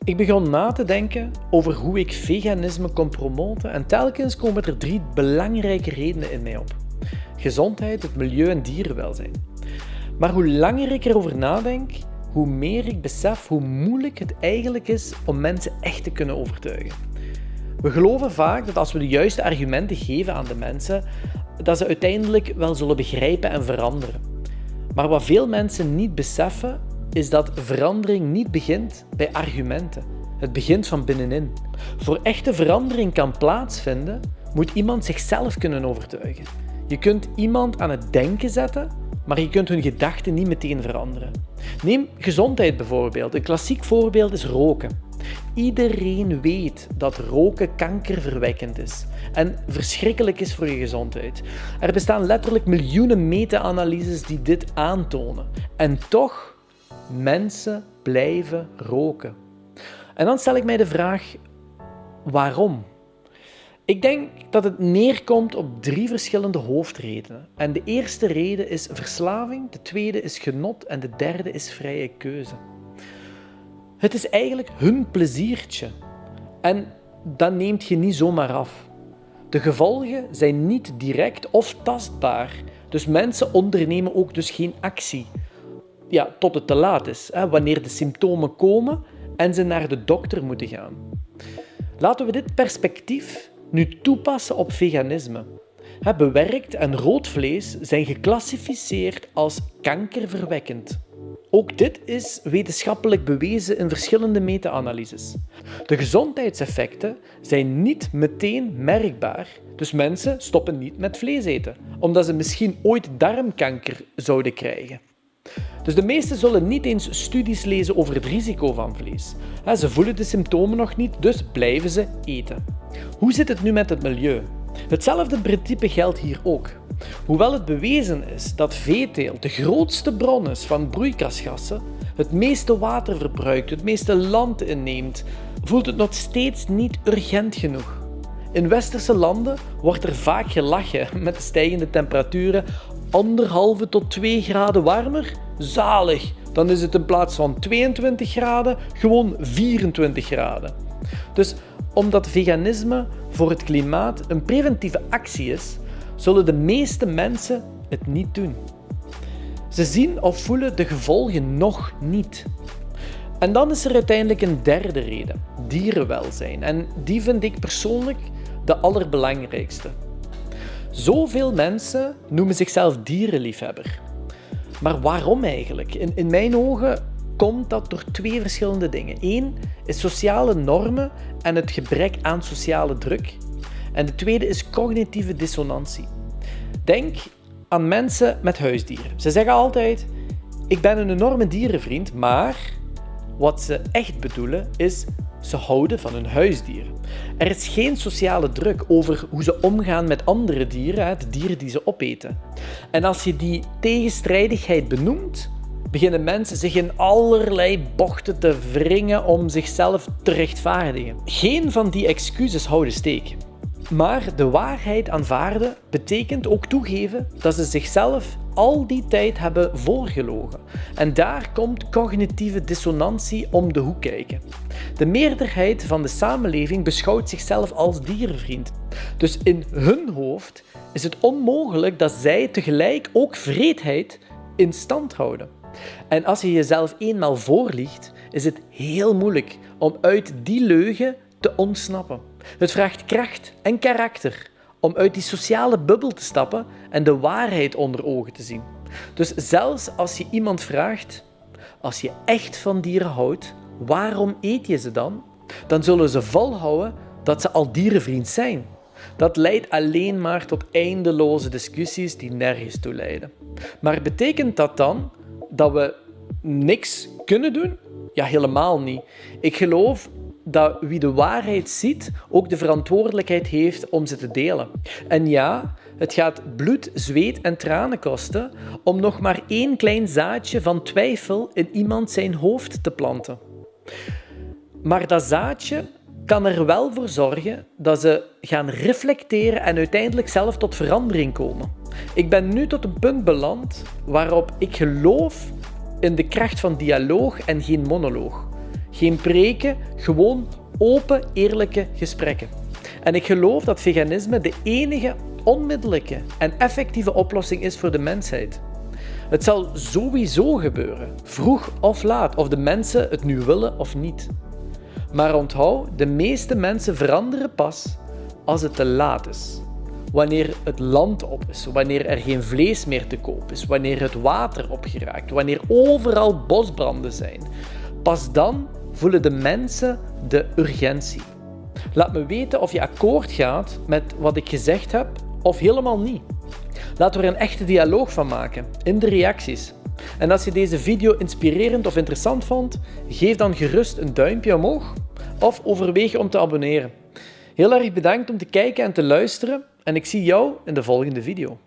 Ik begon na te denken over hoe ik veganisme kon promoten en telkens komen er 3 belangrijke redenen in mij op. Gezondheid, het milieu en dierenwelzijn. Maar hoe langer ik erover nadenk, hoe meer ik besef hoe moeilijk het eigenlijk is om mensen echt te kunnen overtuigen. We geloven vaak dat als we de juiste argumenten geven aan de mensen, dat ze uiteindelijk wel zullen begrijpen en veranderen. Maar wat veel mensen niet beseffen, is dat verandering niet begint bij argumenten. Het begint van binnenin. Voor echte verandering kan plaatsvinden, moet iemand zichzelf kunnen overtuigen. Je kunt iemand aan het denken zetten, maar je kunt hun gedachten niet meteen veranderen. Neem gezondheid bijvoorbeeld. Een klassiek voorbeeld is roken. Iedereen weet dat roken kankerverwekkend is en verschrikkelijk is voor je gezondheid. Er bestaan letterlijk miljoenen meta-analyses die dit aantonen. En toch, mensen blijven roken. En dan stel ik mij de vraag, waarom? Ik denk dat het neerkomt op 3 verschillende hoofdredenen. En de eerste reden is verslaving, de tweede is genot en de derde is vrije keuze. Het is eigenlijk hun pleziertje. En dat neemt je niet zomaar af. De gevolgen zijn niet direct of tastbaar. Dus mensen ondernemen ook dus geen actie. Ja, tot het te laat is, wanneer de symptomen komen en ze naar de dokter moeten gaan. Laten we dit perspectief nu toepassen op veganisme. Bewerkt en rood vlees zijn geclassificeerd als kankerverwekkend. Ook dit is wetenschappelijk bewezen in verschillende meta-analyses. De gezondheidseffecten zijn niet meteen merkbaar, dus mensen stoppen niet met vlees eten, omdat ze misschien ooit darmkanker zouden krijgen. Dus de meesten zullen niet eens studies lezen over het risico van vlees. Ze voelen de symptomen nog niet, dus blijven ze eten. Hoe zit het nu met het milieu? Hetzelfde principe geldt hier ook. Hoewel het bewezen is dat veeteelt de grootste bron is van broeikasgassen, het meeste water verbruikt, het meeste land inneemt, voelt het nog steeds niet urgent genoeg. In westerse landen wordt er vaak gelachen met de stijgende temperaturen. 1,5 tot 2 graden warmer? Zalig! Dan is het in plaats van 22 graden gewoon 24 graden. Dus omdat veganisme voor het klimaat een preventieve actie is, zullen de meeste mensen het niet doen. Ze zien of voelen de gevolgen nog niet. En dan is er uiteindelijk een derde reden, dierenwelzijn. En die vind ik persoonlijk de allerbelangrijkste. Zoveel mensen noemen zichzelf dierenliefhebber. Maar waarom eigenlijk? In mijn ogen komt dat door 2 verschillende dingen. 1 is sociale normen en het gebrek aan sociale druk. En de tweede is cognitieve dissonantie. Denk aan mensen met huisdieren. Ze zeggen altijd, ik ben een enorme dierenvriend, maar wat ze echt bedoelen is, ze houden van hun huisdieren. Er is geen sociale druk over hoe ze omgaan met andere dieren, de dieren die ze opeten. En als je die tegenstrijdigheid benoemt, beginnen mensen zich in allerlei bochten te wringen om zichzelf te rechtvaardigen. Geen van die excuses houden steek. Maar de waarheid aanvaarden betekent ook toegeven dat ze zichzelf al die tijd hebben voorgelogen. En daar komt cognitieve dissonantie om de hoek kijken. De meerderheid van de samenleving beschouwt zichzelf als dierenvriend. Dus in hun hoofd is het onmogelijk dat zij tegelijk ook vreedheid in stand houden. En als je jezelf eenmaal voorliegt, is het heel moeilijk om uit die leugen te ontsnappen. Het vraagt kracht en karakter om uit die sociale bubbel te stappen en de waarheid onder ogen te zien. Dus zelfs als je iemand vraagt, als je echt van dieren houdt, waarom eet je ze dan? Dan zullen ze volhouden dat ze al dierenvriend zijn. Dat leidt alleen maar tot eindeloze discussies die nergens toe leiden. Maar betekent dat dan dat we niks kunnen doen? Ja, helemaal niet. Ik geloof dat wie de waarheid ziet, ook de verantwoordelijkheid heeft om ze te delen. En ja, het gaat bloed, zweet en tranen kosten om nog maar 1 klein zaadje van twijfel in iemand zijn hoofd te planten. Maar dat zaadje kan er wel voor zorgen dat ze gaan reflecteren en uiteindelijk zelf tot verandering komen. Ik ben nu tot een punt beland waarop ik geloof in de kracht van dialoog en geen monoloog. Geen preken, gewoon open, eerlijke gesprekken. En ik geloof dat veganisme de enige onmiddellijke en effectieve oplossing is voor de mensheid. Het zal sowieso gebeuren, vroeg of laat, of de mensen het nu willen of niet. Maar onthoud, de meeste mensen veranderen pas als het te laat is. Wanneer het land op is, wanneer er geen vlees meer te koop is, wanneer het water opgeraakt, wanneer overal bosbranden zijn. Pas dan voelen de mensen de urgentie. Laat me weten of je akkoord gaat met wat ik gezegd heb of helemaal niet. Laten we er een echte dialoog van maken, in de reacties. En als je deze video inspirerend of interessant vond, geef dan gerust een duimpje omhoog of overweeg om te abonneren. Heel erg bedankt om te kijken en te luisteren en ik zie jou in de volgende video.